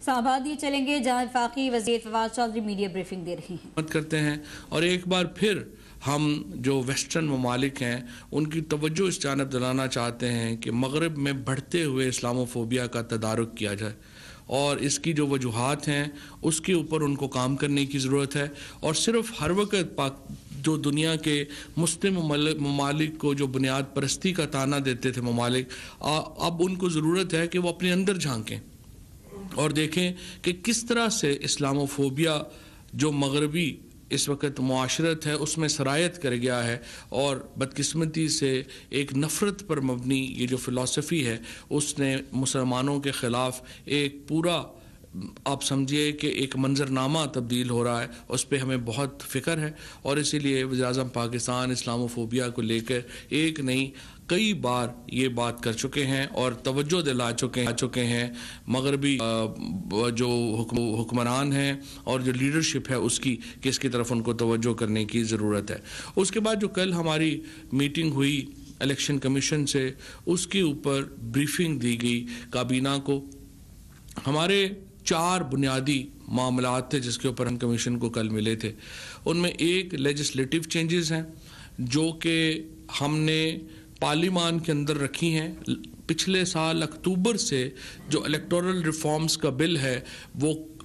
اسلام یہ چلیں گے جہاں وفاقی وزیر فواد چودھری میڈیا بریفنگ دے رہی ہیں کرتے ہیں اور ایک بار پھر ہم جو ویسٹرن ممالک ہیں ان کی توجہ اس جانب دلانا چاہتے ہیں کہ مغرب میں بڑھتے ہوئے اسلاموفوبیا کا تدارک کیا جائے اور اس کی جو وجوہات ہیں اس کے اوپر ان کو کام کرنے کی ضرورت ہے اور صرف ہر وقت جو دنیا کے مسلم ممالک کو جو بنیاد پرستی کا طعنہ دیتے تھے ممالک، اب ان کو ضرورت ہے کہ وہ اپنے اندر جھانکیں اور دیکھیں کہ کس طرح سے اسلاموفوبیا جو مغربی اس وقت معاشرت ہے اس میں سرایت کر گیا ہے اور بدقسمتی سے ایک نفرت پر مبنی یہ جو فلسفی ہے اس نے مسلمانوں کے خلاف ایک پورا آپ سمجھیے کہ ایک منظرنامہ تبدیل ہو رہا ہے، اس پہ ہمیں بہت فکر ہے اور اسی لیے وزیر اعظم پاکستان اسلاموفوبیا کو لے کر ایک نہیں کئی بار یہ بات کر چکے ہیں اور توجہ دلا چکے ہیں مغربی جو حکمران ہیں اور جو لیڈرشپ ہے اس کی کہ اس کی طرف ان کو توجہ کرنے کی ضرورت ہے۔ اس کے بعد جو کل ہماری میٹنگ ہوئی الیکشن کمیشن سے، اس کے اوپر بریفنگ دی گئی کابینہ کو۔ ہمارے 4 بنیادی معاملات تھے جس کے اوپر ہم کمیشن کو کل ملے تھے، ان میں ایک لیجسلیٹو چینجز ہیں جو کہ ہم نے پارلیمان کے اندر رکھی ہیں۔ پچھلے سال اکتوبر سے جو الیکٹورل ریفارمز کا بل ہے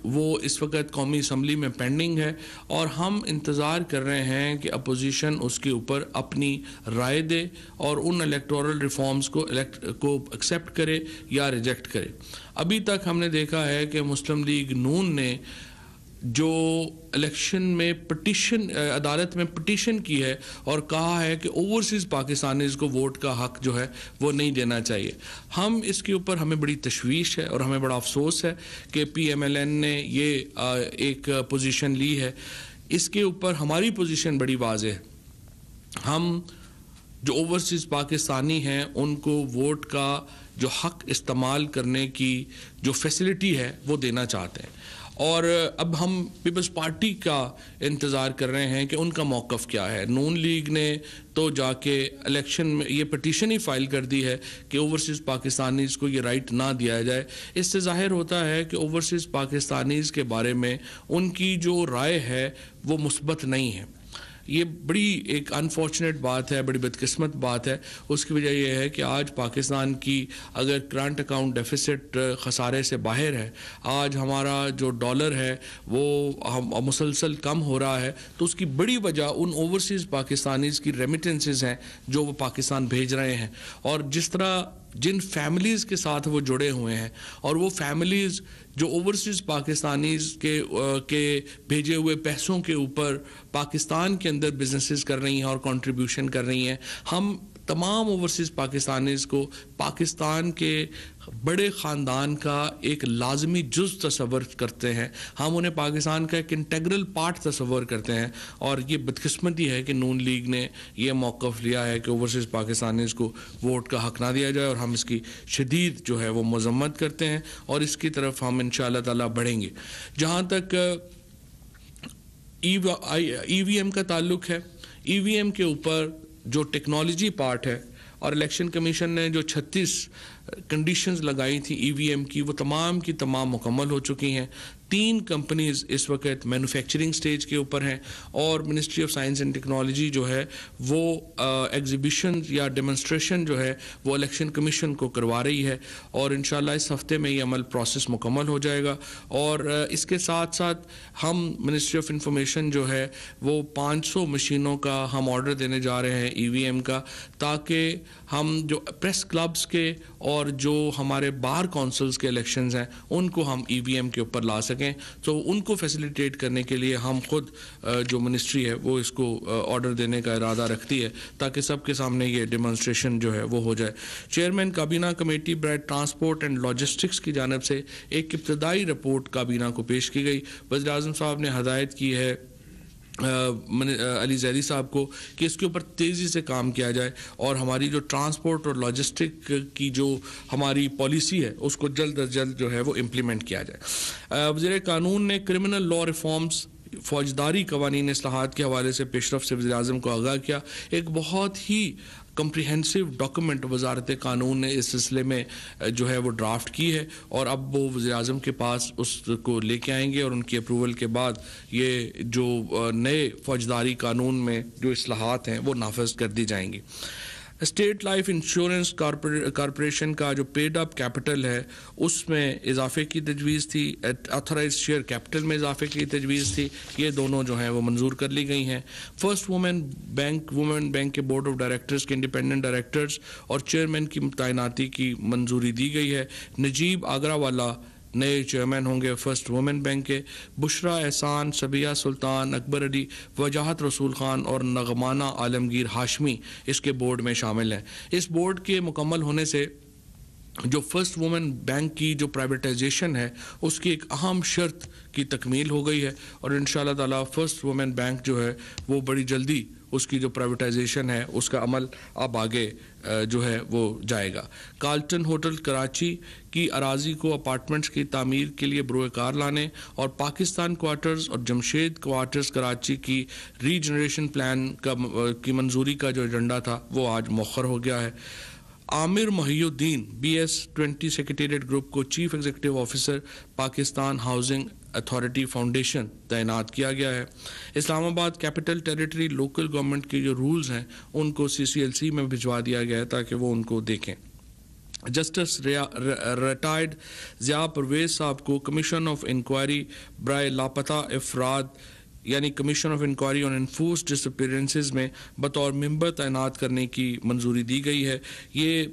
وہ اس وقت قومی اسمبلی میں پینڈنگ ہے اور ہم انتظار کر رہے ہیں کہ اپوزیشن اس کے اوپر اپنی رائے دے اور ان الیکٹورل ریفارمز کو ایکسیپٹ کرے یا ریجیکٹ کرے۔ ابھی تک ہم نے دیکھا ہے کہ مسلم لیگ نون نے جو الیکشن میں عدالت میں پٹیشن کی ہے اور کہا ہے کہ اوورسیز پاکستانیز کو ووٹ کا حق جو ہے وہ نہیں دینا چاہیے۔ ہم اس کے اوپر ہمیں بڑی تشویش ہے اور ہمیں بڑا افسوس ہے کہ پی ایم ایل این نے یہ ایک پوزیشن لی ہے۔ اس کے اوپر ہماری پوزیشن بڑی واضح ہے، ہم جو اوورسیز پاکستانی ہیں ان کو ووٹ کا جو حق استعمال کرنے کی جو فیسلٹی ہے وہ دینا چاہتے ہیں اور اب ہم پیپلز پارٹی کا انتظار کر رہے ہیں کہ ان کا موقف کیا ہے۔ نون لیگ نے تو جا کے الیکشن میں یہ پٹیشن ہی فائل کر دی ہے کہ اوورسیز پاکستانیز کو یہ رائٹ نہ دیا جائے۔ اس سے ظاہر ہوتا ہے کہ اوورسیز پاکستانیز کے بارے میں ان کی جو رائے ہے وہ مثبت نہیں ہے۔ یہ بڑی ایک انفارچونیٹ بات ہے، بڑی بدقسمت بات ہے۔ اس کی وجہ یہ ہے کہ آج پاکستان کی اگر کرنٹ اکاؤنٹ ڈیفیسٹ خسارے سے باہر ہے، آج ہمارا جو ڈالر ہے وہ مسلسل کم ہو رہا ہے، تو اس کی بڑی وجہ ان اوورسیز پاکستانیز کی ریمیٹنسز ہیں جو وہ پاکستان بھیج رہے ہیں اور جس طرح جن فیملیز کے ساتھ وہ جڑے ہوئے ہیں اور وہ فیملیز جو اوورسیز پاکستانیز کے بھیجے ہوئے پیسوں کے اوپر پاکستان کے اندر بزنسز کر رہی ہیں اور کنٹریبیوشن کر رہی ہیں، ہم تمام اوورسیز پاکستانیز کو پاکستان کے بڑے خاندان کا ایک لازمی جز تصور کرتے ہیں، ہم انہیں پاکستان کا ایک انٹیگرل پارٹ تصور کرتے ہیں اور یہ بدقسمتی ہے کہ نون لیگ نے یہ موقف لیا ہے کہ اوورسیز پاکستانیز کو ووٹ کا حق نہ دیا جائے اور ہم اس کی شدید جو ہے وہ مذمت کرتے ہیں اور اس کی طرف ہم انشاءاللہ تعالی بڑھیں گے۔ جہاں تک ای وی ایم کا تعلق ہے، ای وی ایم کے اوپر جو ٹیکنالوجی پارٹ ہے اور الیکشن کمیشن نے جو 36 کنڈیشنز لگائی تھی ای وی ایم کی وہ تمام کی تمام مکمل ہو چکی ہیں۔ 3 کمپنیز اس وقت مینوفیکچرنگ سٹیج کے اوپر ہیں اور ministry of science and technology جو ہے وہ ایگزیبیشن یا ڈیمونسٹریشن جو ہے وہ الیکشن کمیشن کو کروا رہی ہے اور انشاءاللہ اس ہفتے میں یہ عمل پروسیس مکمل ہو جائے گا اور اس کے ساتھ ساتھ ہم منسٹری آف انفارمیشن جو ہے وہ 500 مشینوں کا ہم آرڈر دینے جا رہے ہیں ای وی ایم کا، تاکہ ہم جو پریس کلبز کے اور جو ہمارے بار کونسلز کے الیکشنز ہیں ان کو ہم ای وی ایم کے اوپر لا سکیں۔ تو ان کو فیسیلیٹیٹ کرنے کے لیے ہم خود جو منسٹری ہے وہ اس کو آرڈر دینے کا ارادہ رکھتی ہے تاکہ سب کے سامنے یہ ڈیمونسٹریشن جو ہے وہ ہو جائے۔ چیئرمین کابینہ کمیٹی برائے ٹرانسپورٹ اینڈ لاجسٹکس کی جانب سے ایک ابتدائی رپورٹ کابینہ کو پیش کی گئی۔ وزیر اعظم صاحب نے ہدایت کی ہے علی زیدی صاحب کو کہ اس کے اوپر تیزی سے کام کیا جائے اور ہماری جو ٹرانسپورٹ اور لاجسٹک کی جو ہماری پالیسی ہے اس کو جلد از جلد جو ہے وہ امپلیمنٹ کیا جائے۔ وزیر قانون نے کرمنل لا ریفارمز فوجداری قوانین اصلاحات کے حوالے سے پیش رفت سے وزیر اعظم کو آگاہ کیا. ایک بہت ہی کمپریہنسو ڈاکومنٹ وزارت قانون نے اس سلسلے میں جو ہے وہ ڈرافٹ کی ہے, اور اب وہ وزیر اعظم کے پاس اس کو لے کے آئیں گے, اور ان کی اپروول کے بعد یہ جو نئے فوجداری قانون میں جو اصلاحات ہیں وہ نافذ کر دی جائیں گی. اسٹیٹ لائف انشورنس کارپوریشن کا جو پیڈ اپ کیپٹل ہے اس میں اضافے کی تجویز تھی, آتھرائز شیئر کیپٹل میں اضافے کی تجویز تھی. یہ دونوں جو ہیں وہ منظور کر لی گئی ہیں. فرسٹ وومن بینک کے بورڈ آف ڈائریکٹرز کے انڈیپینڈنٹ ڈائریکٹرز اور چیئرمین کی تعیناتی کی منظوری دی گئی ہے. نجیب آگرہ والا نئے چیئرمین ہوں گے فرسٹ وومن بینک کے. بشرا احسان, سبیہ سلطان, اکبر علی, وجاہت رسول خان اور نغمانہ عالمگیر ہاشمی اس کے بورڈ میں شامل ہیں. اس بورڈ کے مکمل ہونے سے جو فرسٹ وومن بینک کی جو پرائیویٹائزیشن ہے اس کی ایک اہم شرط کی تکمیل ہو گئی ہے, اور انشاءاللہ تعالی فرسٹ وومن بینک جو ہے وہ بڑی جلدی اس کی جو پرائیویٹائزیشن ہے اس کا عمل اب آگے جو ہے وہ جائے گا. کارلٹن ہوٹل کراچی کی اراضی کو اپارٹمنٹس کی تعمیر کے لیے بروئے کار لانے اور پاکستان کوارٹرز اور جمشید کوارٹرز کراچی کی ری جنریشن پلان کی منظوری کا جو ایجنڈا تھا وہ آج مؤخر ہو گیا ہے. عامر محی الدین BS20 سیکریٹریٹ گروپ کو chief executive officer Pakistan housing authority foundation تعینات کیا گیا ہے. اسلام آباد کیپٹل ٹیریٹری لوکل گورنمنٹ کے جو رولز ہیں ان کو CCLC میں بھجوا دیا گیا ہے تاکہ وہ ان کو دیکھیں. جسٹس ریٹائرڈ ضیاء پرویز صاحب کو کمیشن آف انکوائری برائے لاپتہ افراد یعنی commission of inquiry on enforced disappearances میں بطور ممبر تعینات کرنے کی منظوری دی گئی ہے. یہ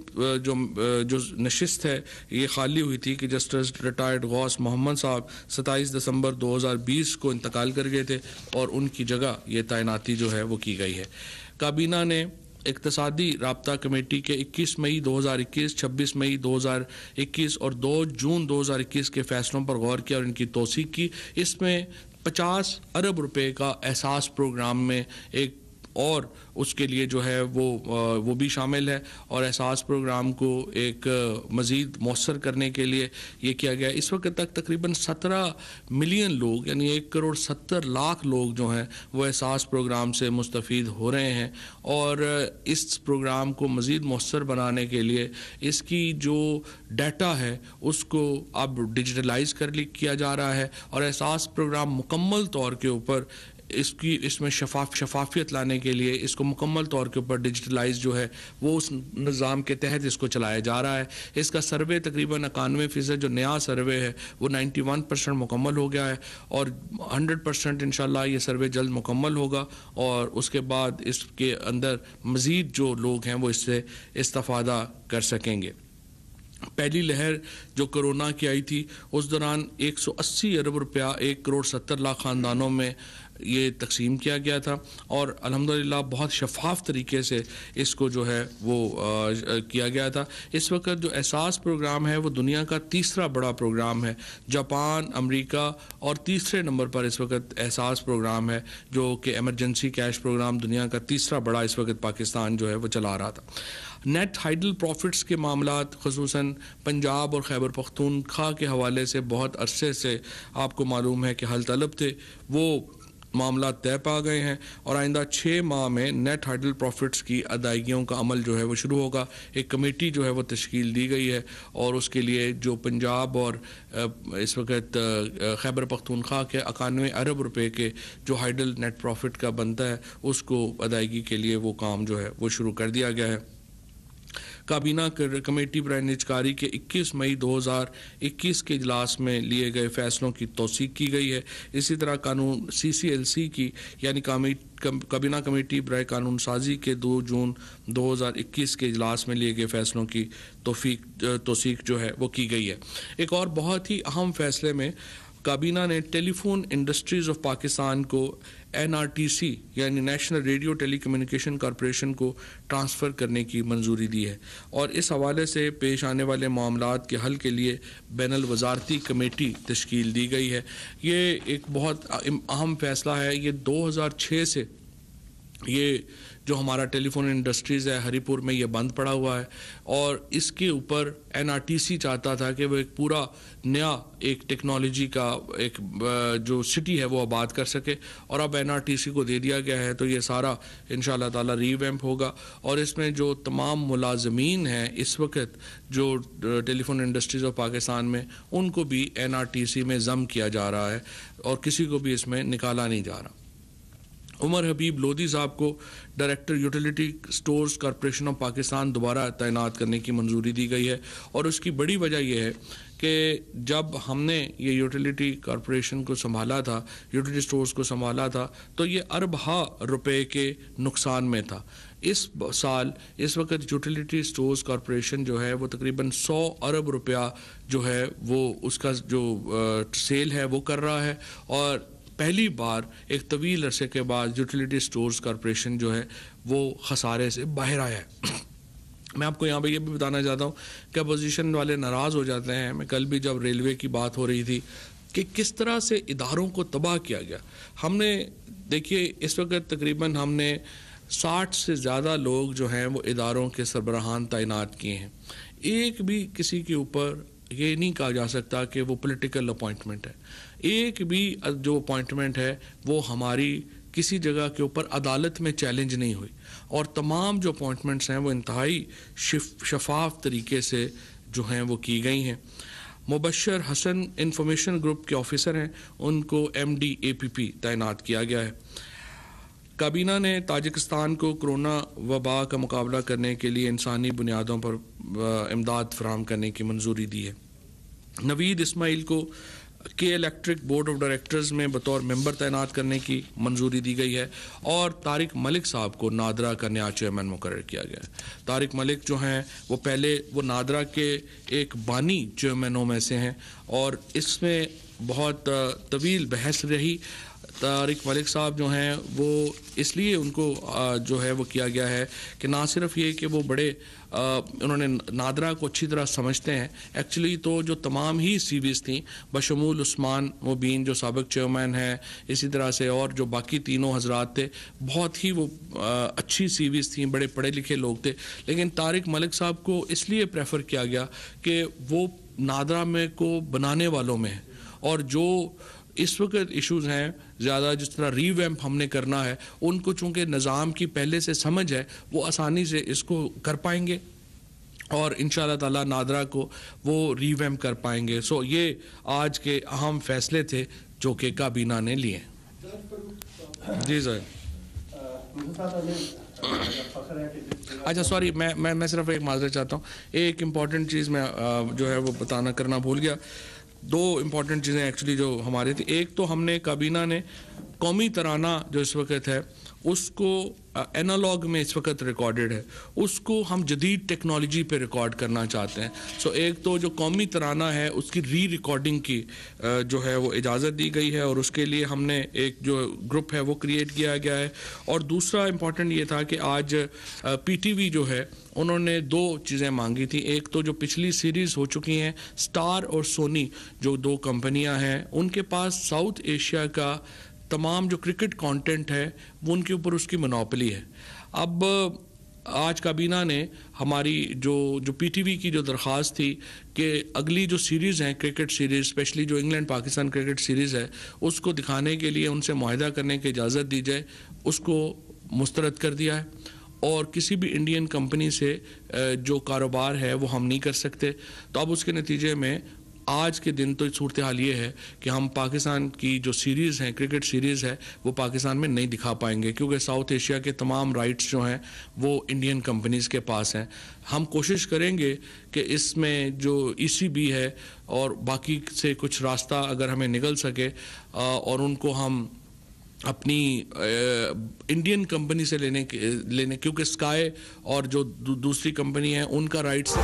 جو نشست ہے یہ خالی ہوئی تھی کہ جسٹس ریٹائرڈ غوث محمد صاحب 27 دسمبر 2020 کو انتقال کر گئے تھے, اور ان کی جگہ یہ تعیناتی جو ہے وہ کی گئی ہے. کابینہ نے اقتصادی رابطہ کمیٹی کے 21 مئی 2021, 26 مئی 2021 اور 2 جون 2021 کے فیصلوں پر غور کیا اور ان کی توثیق کی. اس میں 50 ارب روپے کا احساس پروگرام میں ایک اور اس کے لیے جو ہے وہ بھی شامل ہے, اور احساس پروگرام کو ایک مزید مؤثر کرنے کے لیے یہ کیا گیا. اس وقت تک تقریباً 17 ملین لوگ یعنی 1,70,00,000 لوگ جو ہیں وہ احساس پروگرام سے مستفید ہو رہے ہیں, اور اس پروگرام کو مزید مؤثر بنانے کے لیے اس کی جو ڈیٹا ہے اس کو اب ڈیجیٹلائز کیا جا رہا ہے, اور احساس پروگرام مکمل طور کے اوپر اس میں شفافیت لانے کے لیے اس کو مکمل طور کے اوپر ڈیجیٹلائز جو ہے وہ اس نظام کے تحت اس کو چلایا جا رہا ہے. اس کا سروے تقریباً 91% جو نیا سروے ہے وہ 91% مکمل ہو گیا ہے, اور 100% انشاءاللہ یہ سروے جلد مکمل ہوگا, اور اس کے بعد اس کے اندر مزید جو لوگ ہیں وہ اس سے استفادہ کر سکیں گے. پہلی لہر جو کرونا کی آئی تھی اس دوران 180 ارب روپیہ 1,70,00,000 خاندانوں میں یہ تقسیم کیا گیا تھا, اور الحمدللہ بہت شفاف طریقے سے اس کو جو ہے وہ کیا گیا تھا. اس وقت جو احساس پروگرام ہے وہ دنیا کا تیسرا بڑا پروگرام ہے. جاپان, امریکہ اور تیسرے نمبر پر اس وقت احساس پروگرام ہے, جو کہ ایمرجنسی کیش پروگرام دنیا کا تیسرا بڑا اس وقت پاکستان جو ہے وہ چلا رہا تھا. نیٹ ہائیڈل پروفٹس کے معاملات خصوصاً پنجاب اور خیبر پختونخوا کے حوالے سے بہت عرصے سے آپ کو معلوم ہے کہ حل طلب تھے, وہ معاملات طے پا گئے ہیں, اور آئندہ 6 ماہ میں نیٹ ہائیڈل پروفٹس کی ادائیگیوں کا عمل جو ہے وہ شروع ہوگا. ایک کمیٹی جو ہے وہ تشکیل دی گئی ہے, اور اس کے لیے جو پنجاب اور اس وقت خیبر پختونخوا کے 91 ارب روپے کے جو ہائیڈل نیٹ پروفٹ کا بنتا ہے اس کو ادائیگی کے لیے وہ کام جو ہے وہ شروع کر دیا گیا ہے. کابینہ کمیٹی برائے نجکاری کے 21 مئی 2021 کے اجلاس میں لیے گئے فیصلوں کی توثیق کی گئی ہے. اسی طرح قانون CCLC کی یعنی کابینہ کمیٹی برائے قانون سازی کے 2 جون 2021 کے اجلاس میں لیے گئے فیصلوں کی توثیق جو ہے وہ کی گئی ہے. ایک اور بہت ہی اہم فیصلے میں کابینہ نے ٹیلی فون انڈسٹریز آف پاکستان کو NRTC یعنی نیشنل ریڈیو ٹیلی کمیونیکیشن کارپوریشن کو ٹرانسفر کرنے کی منظوری دی ہے, اور اس حوالے سے پیش آنے والے معاملات کے حل کے لیے بین الوزارتی کمیٹی تشکیل دی گئی ہے. یہ ایک بہت اہم فیصلہ ہے. یہ 2006 سے یہ جو ہمارا ٹیلی فون انڈسٹریز ہے ہری پور میں یہ بند پڑا ہوا ہے، اور اس کے اوپر NRTC چاہتا تھا کہ وہ ایک پورا نیا ایک ٹیکنالوجی کا ایک جو سٹی ہے وہ آباد کر سکے، اور اب NRTC کو دے دیا گیا ہے، تو یہ سارا انشاءاللہ تعالی ری ویمپ ہوگا، اور اس میں جو تمام ملازمین ہیں اس وقت جو ٹیلی فون انڈسٹریز آف پاکستان میں، ان کو بھی NRTC میں ضم کیا جا رہا ہے اور کسی کو بھی اس میں نکالا نہیں جا رہا۔ عمر حبیب لودھی صاحب کو director utility stores corporation of Pakistan دوبارہ تعینات کرنے کی منظوری دی گئی ہے، اور اس کی بڑی وجہ یہ ہے کہ جب ہم نے یہ یوٹیلیٹی کارپوریشن کو سنبھالا تھا، یوٹیلیٹی سٹورز کو سنبھالا تھا، تو یہ اربہ روپے کے نقصان میں تھا۔ اس سال اس وقت یوٹیلیٹی سٹورز کارپوریشن جو ہے وہ تقریباً 100 ارب روپیہ جو ہے وہ اس کا جو سیل ہے وہ کر رہا ہے، اور پہلی بار ایک طویل عرصے کے بعد یوٹیلیٹی سٹورز کارپوریشن جو ہے وہ خسارے سے باہر آیا ہے۔ میں آپ کو یہاں پہ یہ بھی بتانا چاہتا ہوں کہ اپوزیشن والے ناراض ہو جاتے ہیں، میں کل بھی جب ریلوے کی بات ہو رہی تھی کہ کس طرح سے اداروں کو تباہ کیا گیا، ہم نے دیکھیے اس وقت تقریباً ہم نے 60 سے زیادہ لوگ جو ہیں وہ اداروں کے سربراہان تعینات کیے ہیں، ایک بھی کسی کے اوپر یہ نہیں کہا جا سکتا کہ وہ پولیٹیکل اپوائنٹمنٹ ہے، ایک بھی جو اپوائنٹمنٹ ہے وہ ہماری کسی جگہ کے اوپر عدالت میں چیلنج نہیں ہوئی، اور تمام جو اپوائنٹمنٹس ہیں وہ انتہائی شفاف طریقے سے جو ہیں وہ کی گئی ہیں۔ مبشر حسن انفارمیشن گروپ کے آفیسر ہیں، ان کو MD APP تعینات کیا گیا ہے۔ کابینہ نے تاجکستان کو کرونا وبا کا مقابلہ کرنے کے لیے انسانی بنیادوں پر امداد فراہم کرنے کی منظوری دی ہے۔ نوید اسماعیل کو کے الیکٹرک بورڈ آف ڈائریکٹرز میں بطور ممبر تعینات کرنے کی منظوری دی گئی ہے، اور طارق ملک صاحب کو نادرا کا نیا چیئرمین مقرر کیا گیا ہے۔ طارق ملک جو ہیں وہ پہلے وہ نادرا کے ایک بانی چیئرمینوں میں سے ہیں، اور اس میں بہت طویل بحث رہی۔ طارق ملک صاحب جو ہیں وہ اس لیے ان کو جو ہے وہ کیا گیا ہے کہ نہ صرف یہ کہ وہ بڑے انہوں نے نادرا کو اچھی طرح سمجھتے ہیں، ایکچولی تو جو تمام ہی CVs تھیں بشمول عثمان مبین جو سابق چیئرمین ہیں، اسی طرح سے اور جو باقی تینوں حضرات تھے، بہت ہی وہ اچھی CVs تھیں، بڑے پڑھے لکھے لوگ تھے، لیکن طارق ملک صاحب کو اس لیے پریفر کیا گیا کہ وہ نادرا میں کو بنانے والوں میں ہیں، اور جو اس وقت ایشوز ہیں زیادہ جس طرح ری ویمپ ہم نے کرنا ہے، ان کو چونکہ نظام کی پہلے سے سمجھ ہے وہ آسانی سے اس کو کر پائیں گے، اور انشاءاللہ تعالی نادرا کو وہ ری ویمپ کر پائیں گے۔ سو یہ آج کے اہم فیصلے تھے جو کہ کابینہ نے لیے۔ جی سر، اچھا سوری، میں صرف ایک معذرت چاہتا ہوں، ایک امپورٹنٹ چیز میں جو ہے وہ بتانا کرنا بھول گیا۔ دو امپورٹنٹ چیزیں ایکچولی جو ہمارے تھے، ایک تو ہم نے کابینہ نے قومی ترانہ جو اس وقت ہے اس کو اینالاگ میں اس وقت ریکارڈڈ ہے، اس کو ہم جدید ٹیکنالوجی پہ ریکارڈ کرنا چاہتے ہیں۔ سو ایک تو جو قومی ترانہ ہے اس کی ری ریکارڈنگ کی جو ہے وہ اجازت دی گئی ہے، اور اس کے لیے ہم نے ایک جو گروپ ہے وہ کریٹ کیا گیا ہے۔ اور دوسرا امپورٹنٹ یہ تھا کہ آج PTV جو ہے انہوں نے دو چیزیں مانگی تھیں، ایک تو جو پچھلی سیریز ہو چکی ہیں سٹار اور سونی جو دو کمپنیاں ہیں، ان کے پاس ساؤتھ ایشیا کا تمام جو کرکٹ کانٹینٹ ہے وہ ان کے اوپر اس کی منوپلی ہے۔ اب آج کابینہ نے ہماری جو PTV کی جو درخواست تھی کہ اگلی جو سیریز ہیں کرکٹ سیریز، اسپیشلی جو انگلینڈ پاکستان کرکٹ سیریز ہے، اس کو دکھانے کے لیے ان سے معاہدہ کرنے کی اجازت دی جائے، اس کو مسترد کر دیا ہے، اور کسی بھی انڈین کمپنی سے جو کاروبار ہے وہ ہم نہیں کر سکتے۔ تو اب اس کے نتیجے میں آج کے دن تو صورتحال یہ ہے کہ ہم پاکستان کی جو سیریز ہیں کرکٹ سیریز ہے وہ پاکستان میں نہیں دکھا پائیں گے، کیونکہ ساؤتھ ایشیا کے تمام رائٹس جو ہیں وہ انڈین کمپنیز کے پاس ہیں۔ ہم کوشش کریں گے کہ اس میں جو ECB ہے اور باقی سے کچھ راستہ اگر ہمیں نکل سکے، اور ان کو ہم اپنی انڈین کمپنی سے لینے کیونکہ اسکائی اور جو دوسری کمپنی ہے ان کا رائٹس